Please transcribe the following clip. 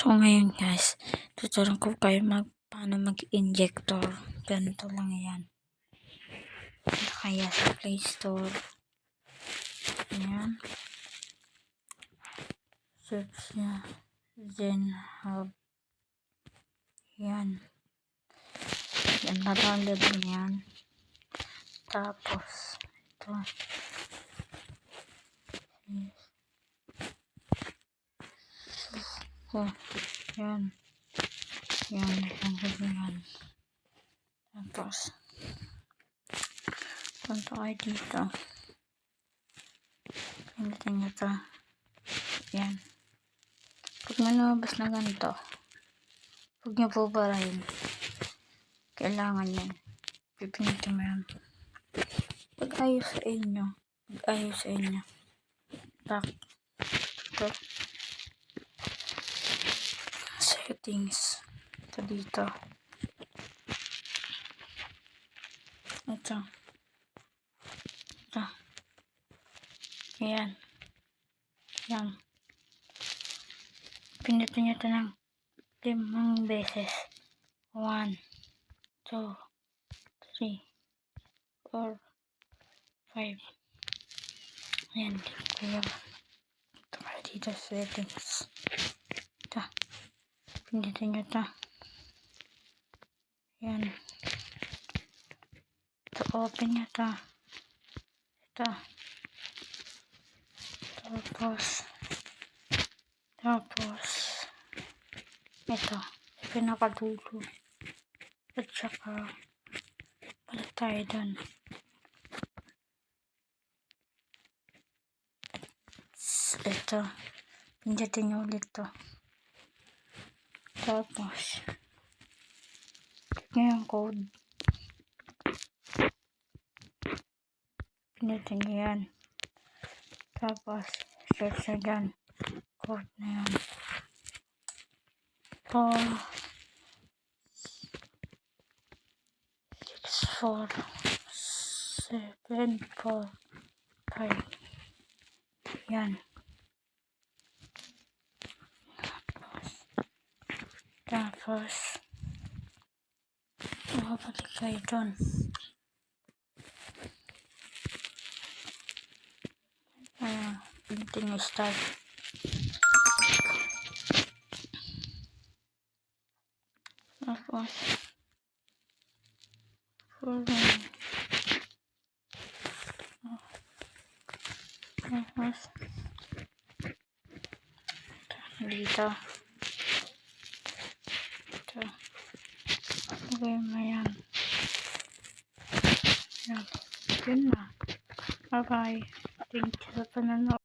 So ngayon guys, tuturuan ko kayo paano mag-injector. Ganito lang yan. Kaya sa Play Store. Ayan. Search niya. ZenHub. Yan. Yan, na-download mo yan. Tapos, ito. Yes. So, yan. Yan, yan. Tapos, punta kayo dito. Pindutin nyo ito. Yan. Pag malabas na ganito, huwag nyo bubarahin. Kailangan yan. Pipindutin mo yan. Pag ayos sa inyo. Tak. Ito. Settings. Ito dito. Ito. Ayan. Yan. Pindutin nyo ito ng 5 beses. 1, 2, 3, 4, 5. Ayan. Kaya, ito kayo dito settings. Ito. Pindutin nyo ito. Ayan. Ito, open nyo ito. Ito. Tapos, ito, pinakadulo. At saka, balik tayo dun. Ito, pindutin nyo ulit to. Tapos, click nyo yung code. Pindutin nyo yan. Tapos, search nyo dyan. Code na yan. Ito, 6, 4, 7, 4, 5. Yan. Tapos, makabalik kayo dun. Pindutin nyo start. Tapos, dito. Ito. Okay, mayan. Yan. Yun na. Bye-bye. Thank you sa panonood.